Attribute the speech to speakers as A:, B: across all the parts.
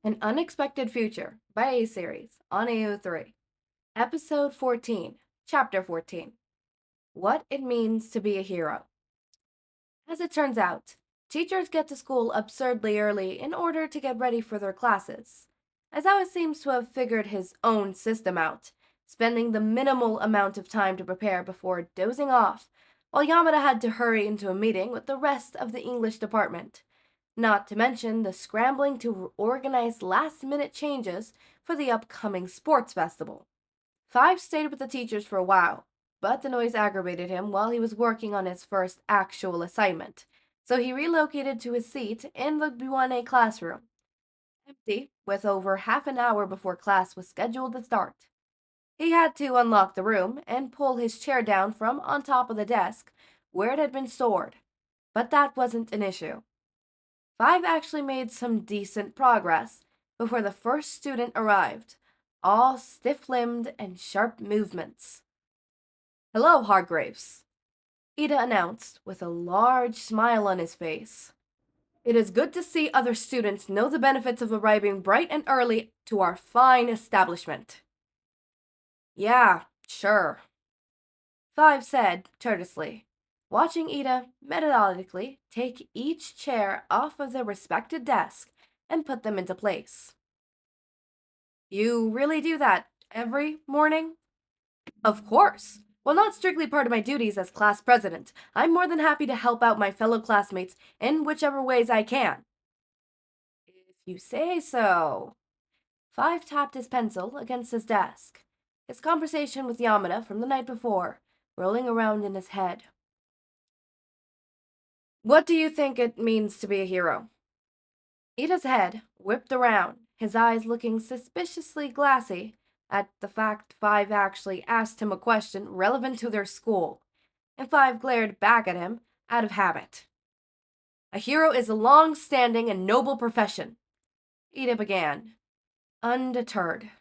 A: An Unexpected Future by A Series on AO3. Episode 14, Chapter 14. What It Means to Be a Hero. As it turns out, teachers get to school absurdly early in order to get ready for their classes. Aizawa seems to have figured his own system out, spending the minimal amount of time to prepare before dozing off, while Yamada had to hurry into a meeting with the rest of the English department. Not to mention the scrambling to organize last-minute changes for the upcoming sports festival. Five stayed with the teachers for a while, but the noise aggravated him while he was working on his first actual assignment, so he relocated to his seat in the Buane classroom, empty, with over half an hour before class was scheduled to start. He had to unlock the room and pull his chair down from on top of the desk where it had been stored, but that wasn't an issue. Five actually made some decent progress before the first student arrived, all stiff-limbed and sharp movements. "Hello, Hargreaves," Ida announced with a large smile on his face. "It is good to see other students know the benefits of arriving bright and early to our fine establishment." "Yeah, sure," Five said courteously, watching Ida methodically take each chair off of their respected desk and put them into place. "You really do that every morning?" "Of course. While not strictly part of my duties as class president, I'm more than happy to help out my fellow classmates in whichever ways I can." "If you say so." Five tapped his pencil against his desk, his conversation with Yamada from the night before rolling around in his head. "What do you think it means to be a hero?" Ida's head whipped around, his eyes looking suspiciously glassy at the fact Five actually asked him a question relevant to their school, and Five glared back at him out of habit. "A hero is a long-standing and noble profession," Ida began, undeterred.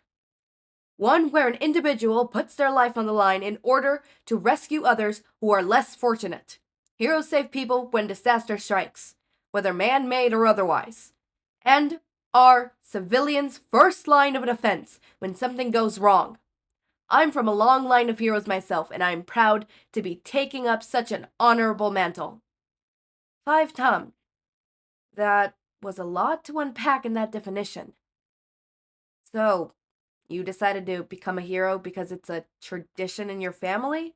A: "One where an individual puts their life on the line in order to rescue others who are less fortunate. Heroes save people when disaster strikes, whether man-made or otherwise, and are civilians' first line of defense when something goes wrong. I'm from a long line of heroes myself, and I'm proud to be taking up such an honorable mantle." Five hummed. That was a lot to unpack in that definition. "So, you decided to become a hero because it's a tradition in your family?"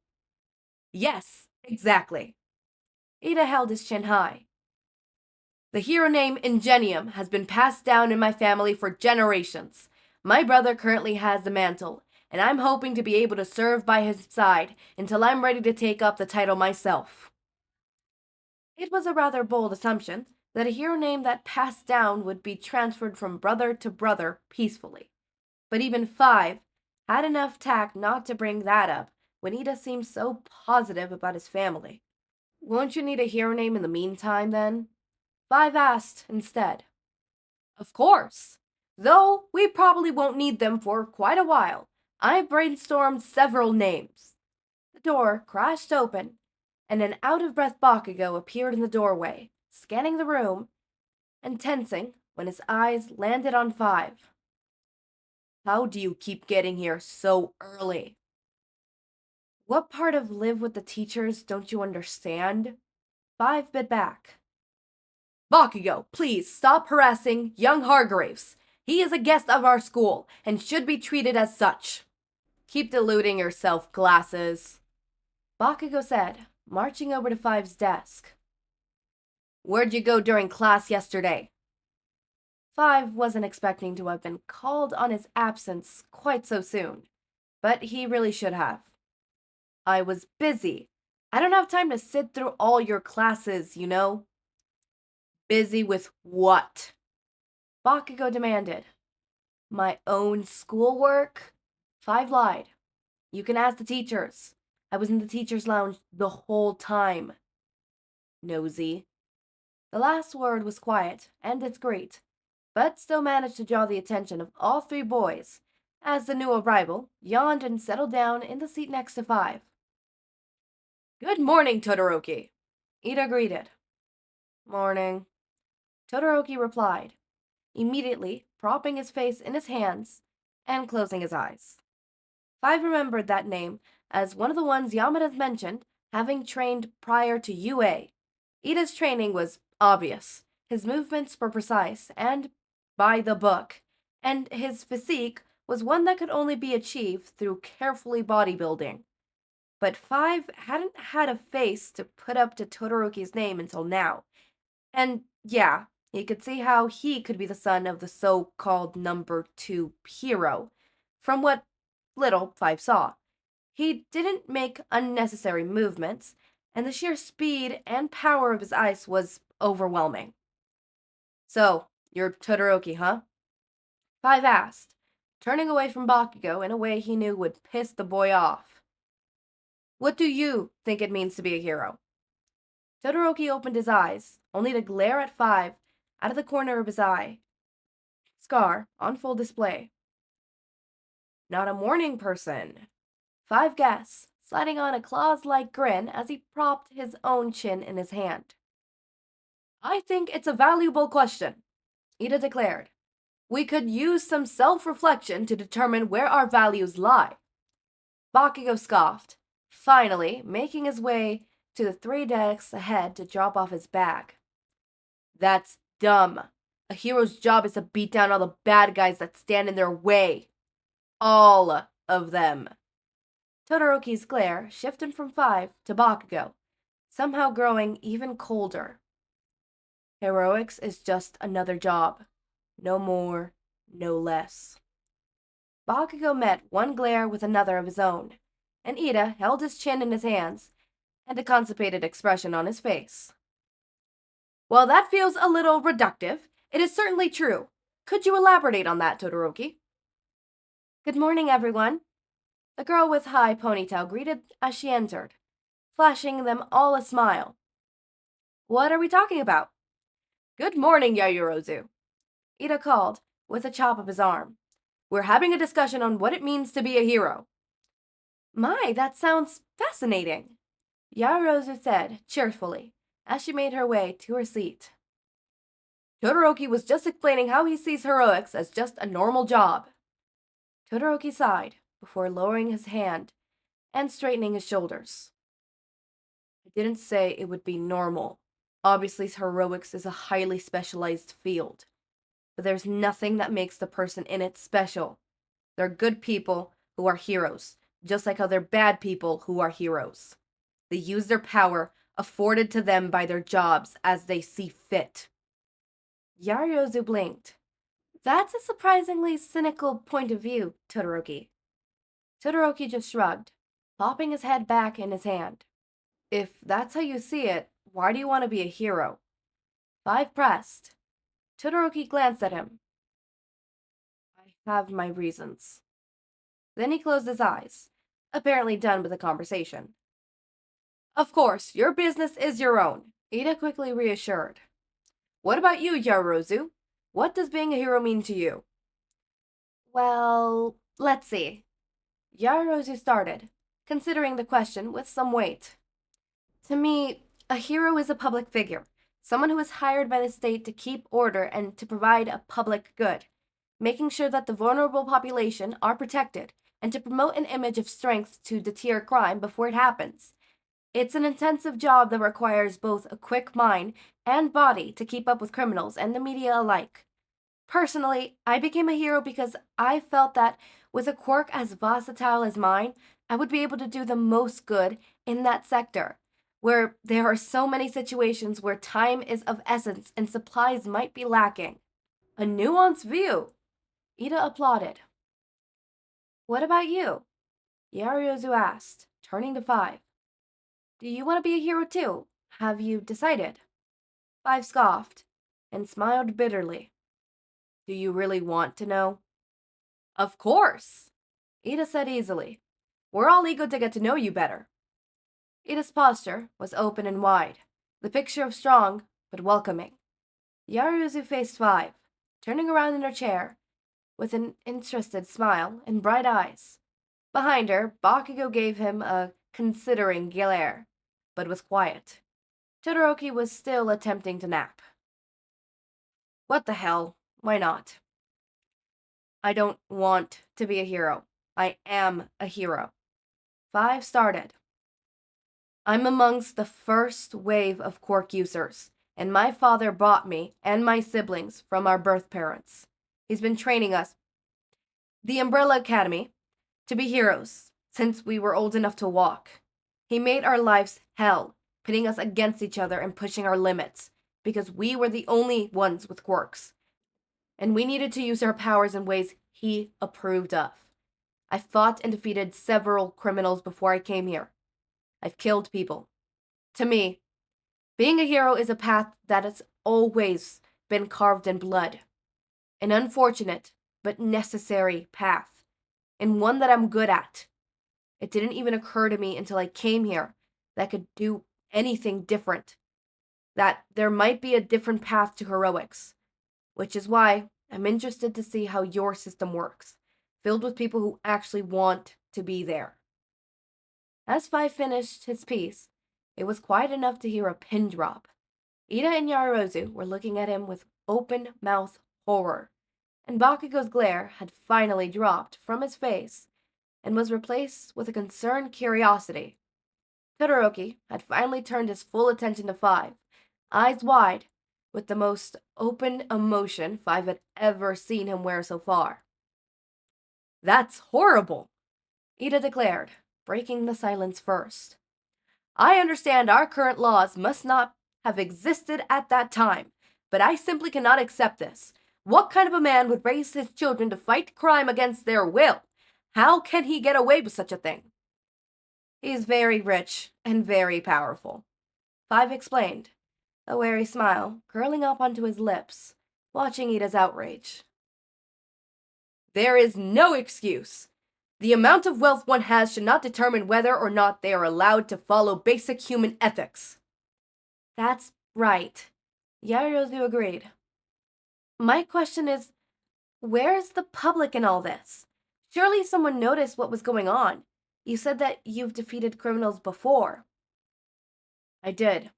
A: "Yes, exactly." Ida held his chin high. "The hero name Ingenium has been passed down in my family for generations. My brother currently has the mantle, and I'm hoping to be able to serve by his side until I'm ready to take up the title myself." It was a rather bold assumption that a hero name that passed down would be transferred from brother to brother peacefully. But even Five had enough tact not to bring that up when Ida seemed so positive about his family. "Won't you need a hero name in the meantime, then?" Five asked instead. "Of course. Though we probably won't need them for quite a while. I've brainstormed several names." The door crashed open, and an out-of-breath Bakugo appeared in the doorway, scanning the room and tensing when his eyes landed on Five. "How do you keep getting here so early?" "What part of live with the teachers don't you understand?" Five bit back. "Bakugo, please stop harassing young Hargreaves. He is a guest of our school and should be treated as such." "Keep deluding yourself, glasses," Bakugo said, marching over to Five's desk. "Where'd you go during class yesterday?" Five wasn't expecting to have been called on his absence quite so soon, but he really should have. "I was busy. I don't have time to sit through all your classes, you know." "Busy with what?" Bakugo demanded. "My own schoolwork?" Five lied. "You can ask the teachers. I was in the teacher's lounge the whole time." "Nosy." The last word was quiet and discreet, but still managed to draw the attention of all three boys, as the new arrival yawned and settled down in the seat next to Five. "Good morning, Todoroki," Ida greeted. "Morning," Todoroki replied, immediately propping his face in his hands and closing his eyes. Five remembered that name as one of the ones Yamada mentioned, having trained prior to UA. Ida's training was obvious. His movements were precise and by the book, and his physique was one that could only be achieved through carefully bodybuilding. But Five hadn't had a face to put up to Todoroki's name until now. And yeah, he could see how he could be the son of the so-called number 2 hero. From what little Five saw, he didn't make unnecessary movements, and the sheer speed and power of his ice was overwhelming. So, you're Todoroki, huh? Five asked, turning away from Bakugo in a way he knew would piss the boy off. What do you think it means to be a hero? Todoroki opened his eyes, only to glare at Five out of the corner of his eye. Scar on full display. Not a morning person. Five guessed, sliding on a claws-like grin as he propped his own chin in his hand. I think it's a valuable question, Ida declared. We could use some self-reflection to determine where our values lie. Bakugo scoffed, finally making his way to the 3 decks ahead to drop off his bag. That's dumb. A hero's job is to beat down all the bad guys that stand in their way. All of them. Todoroki's glare shifted from Five to Bakugo, somehow growing even colder. Heroics is just another job. No more, no less. Bakugo met one glare with another of his own, and Ida held his chin in his hands and a constipated expression on his face. While that feels a little reductive, it is certainly true. Could you elaborate on that, Todoroki? Good morning, everyone. The girl with high ponytail greeted as she entered, flashing them all a smile. What are we talking about? Good morning, Yaoyorozu, Ida called, with a chop of his arm. We're having a discussion on what it means to be a hero. My, that sounds fascinating, Yaoyorozu said cheerfully, as she made her way to her seat. Todoroki was just explaining how he sees heroics as just a normal job. Todoroki sighed before lowering his hand and straightening his shoulders. I didn't say it would be normal. Obviously, heroics is a highly specialized field, but there's nothing that makes the person in it special. They're good people who are heroes, just like how they're bad people who are heroes. They use their power afforded to them by their jobs as they see fit. Yaoyorozu blinked. That's a surprisingly cynical point of view, Todoroki. Todoroki just shrugged, popping his head back in his hand. If that's how you see it, why do you want to be a hero? Five pressed. Todoroki glanced at him. I have my reasons. Then he closed his eyes, apparently done with the conversation. Of course, your business is your own, Ida quickly reassured. What about you, Yaoyorozu? What does being a hero mean to you? Well, let's see. Yaoyorozu started, considering the question with some weight. To me, a hero is a public figure, someone who is hired by the state to keep order and to provide a public good, making sure that the vulnerable population are protected, and to promote an image of strength to deter crime before it happens. It's an intensive job that requires both a quick mind and body to keep up with criminals and the media alike. Personally, I became a hero because I felt that with a quirk as versatile as mine, I would be able to do the most good in that sector, where there are so many situations where time is of essence and supplies might be lacking. A nuanced view, Ida applauded. What about you? Yaoyorozu asked, turning to Five. Do you want to be a hero too? Have you decided? Five scoffed and smiled bitterly. Do you really want to know? Of course, Ida said easily. We're all eager to get to know you better. Ida's posture was open and wide, the picture of strong but welcoming. Yaoyorozu faced Five, turning around in her chair, with an interested smile and bright eyes. Behind her, Bakugo gave him a considering glare, but was quiet. Todoroki was still attempting to nap. What the hell? Why not? I don't want to be a hero. I am a hero. Five started. I'm amongst the first wave of quirk users, and my father bought me and my siblings from our birth parents. He's been training us, the Umbrella Academy, to be heroes since we were old enough to walk. He made our lives hell, pitting us against each other and pushing our limits, because we were the only ones with quirks, and we needed to use our powers in ways he approved of. I fought and defeated several criminals before I came here. I've killed people. To me, being a hero is a path that has always been carved in blood. An unfortunate but necessary path, and one that I'm good at. It didn't even occur to me until I came here that I could do anything different, that there might be a different path to heroics, which is why I'm interested to see how your system works, filled with people who actually want to be there. As Five finished his piece, it was quiet enough to hear a pin drop. Ida and Yarozu were looking at him with open mouth horror, and Bakugo's glare had finally dropped from his face and was replaced with a concerned curiosity. Todoroki had finally turned his full attention to Five, eyes wide, with the most open emotion Five had ever seen him wear so far. That's horrible, Ida declared, breaking the silence first. I understand our current laws must not have existed at that time, but I simply cannot accept this. What kind of a man would raise his children to fight crime against their will? How can he get away with such a thing? He's very rich and very powerful, Five explained, a wary smile curling up onto his lips, watching Ida's outrage. There is no excuse. The amount of wealth one has should not determine whether or not they are allowed to follow basic human ethics. That's right, Yarozu agreed. My question is, where's the public in all this? Surely someone noticed what was going on. You said that you've defeated criminals before. I did.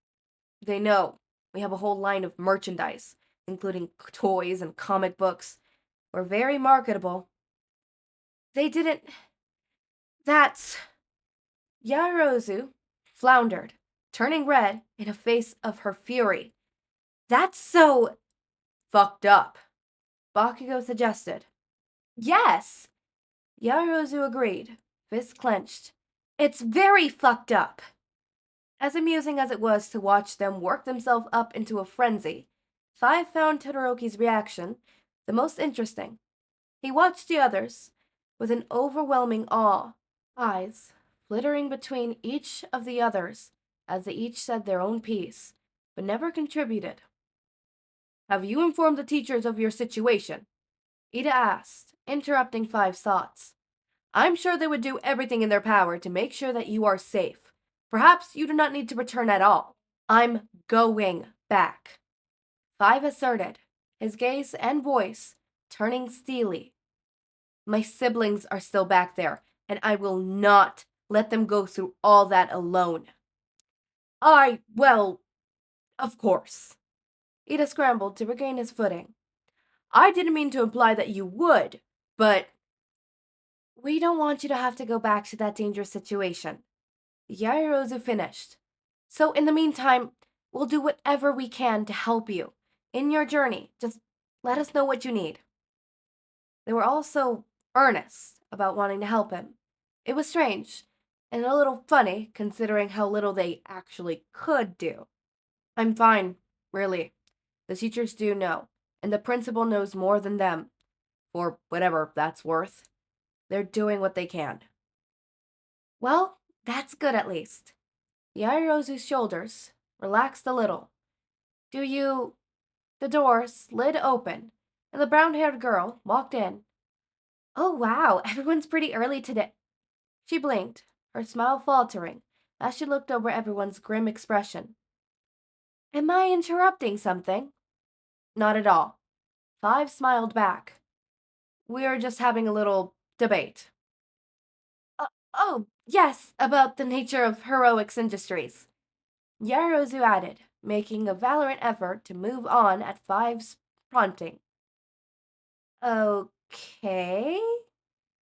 A: They know. We have a whole line of merchandise, including toys and comic books. We're very marketable. They didn't. That's. Yarozu floundered, turning red in a face of her fury. That's so. Fucked up, Bakugo suggested. Yes, Yarozu agreed, fists clenched. It's very fucked up. As amusing as it was to watch them work themselves up into a frenzy, Five found Todoroki's reaction the most interesting. He watched the others with an overwhelming awe, eyes flittering between each of the others as they each said their own piece, but never contributed. Have you informed the teachers of your situation? Ida asked, interrupting Five's thoughts. I'm sure they would do everything in their power to make sure that you are safe. Perhaps you do not need to return at all. I'm going back, Five asserted, his gaze and voice turning steely. My siblings are still back there, and I will not let them go through all that alone. Well, of course. Ida scrambled to regain his footing. I didn't mean to imply that you would, but we don't want you to have to go back to that dangerous situation. Yaoyorozu finished. So in the meantime, we'll do whatever we can to help you in your journey. Just let us know what you need. They were all so earnest about wanting to help him. It was strange and a little funny considering how little they actually could do. I'm fine, really. The teachers do know, and the principal knows more than them, for whatever that's worth. They're doing what they can. Well, that's good at least. Yaoyorozu's shoulders relaxed a little. Do you... The door slid open, and the brown-haired girl walked in. Oh, wow, everyone's pretty early today. She blinked, her smile faltering, as she looked over everyone's grim expression. Am I interrupting something? Not at all. Five smiled back. We're just having a little debate. Oh, yes, about the nature of heroics industries. Yarozu added, making a valiant effort to move on at Five's prompting. Okay.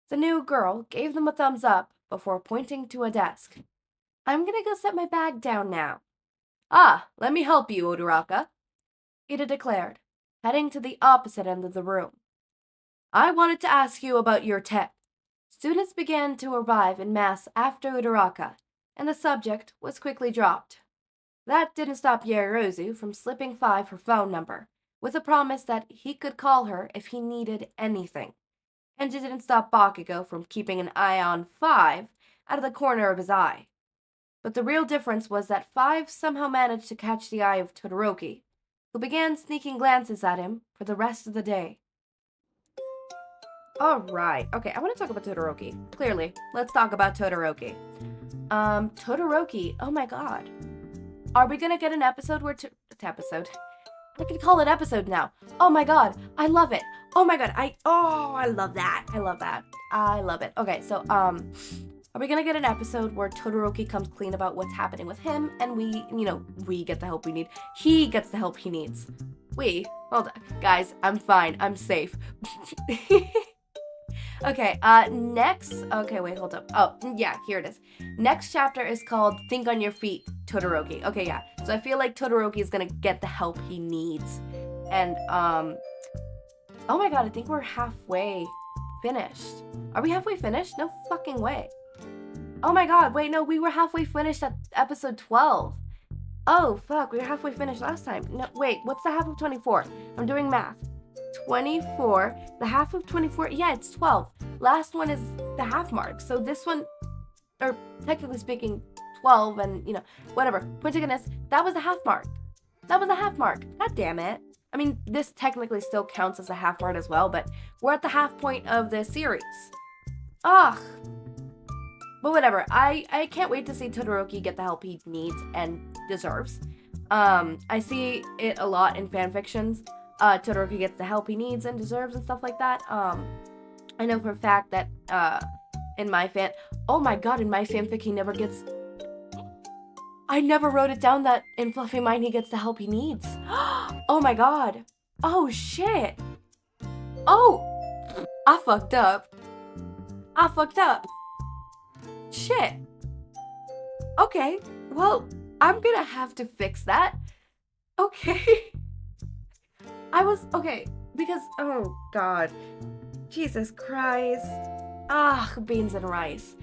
A: The new girl gave them a thumbs up before pointing to a desk. I'm gonna go set my bag down now. Ah, let me help you, Odoraka, Ida declared, heading to the opposite end of the room. I wanted to ask you about your tech. Students began to arrive in mass after Uraraka, and the subject was quickly dropped. That didn't stop Yaoyorozu from slipping Five her phone number, with a promise that he could call her if he needed anything. And it didn't stop Bakugo from keeping an eye on Five out of the corner of his eye. But the real difference was that Five somehow managed to catch the eye of Todoroki, who began sneaking glances at him for the rest of the day. Alright, okay, I want to talk about Todoroki. Clearly, let's talk about Todoroki. Todoroki, oh my god. Are we gonna get an episode where episode? I can call it episode now. Oh my god, I love it. Oh my god, I love that. I love that. I love it. Okay, so, are we gonna get an episode where Todoroki comes clean about what's happening with him and we get the help we need? He gets the help he needs. Hold on. Guys, I'm fine. I'm safe. Okay, okay, wait, hold up. Oh, yeah, here it is. Next chapter is called Think on Your Feet, Todoroki. Okay, yeah. So I feel like Todoroki is gonna get the help he needs. And, oh my god, I think we're halfway finished. Are we halfway finished? No fucking way. Oh my god, wait, no, we were halfway finished at episode 12. Oh, fuck, we were halfway finished last time. No, wait, what's the half of 24? I'm doing math. 24, the half of 24, yeah, it's 12. Last one is the half mark, so this one, or technically speaking, 12 and, whatever. Point to goodness, that was the half mark. That was the half mark. God damn it. I mean, this technically still counts as a half mark as well, but we're at the half point of the series. Ugh. But whatever, I can't wait to see Todoroki get the help he needs and deserves. I see it a lot in fanfictions. Todoroki gets the help he needs and deserves and stuff like that. I know for a fact that, in my fanfic he never gets... I never wrote it down that in Fluffy Mind he gets the help he needs. Oh my god. Oh shit. Oh! I fucked up. Shit. Okay, well, I'm gonna have to fix that. Okay. Because, oh god. Jesus Christ. Beans and rice.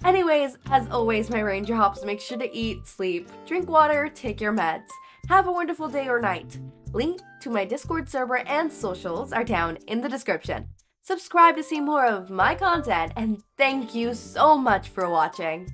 A: Anyways, as always, my ranger hops, make sure to eat, sleep, drink water, take your meds. Have a wonderful day or night. Link to my Discord server and socials are down in the description. Subscribe to see more of my content, and thank you so much for watching.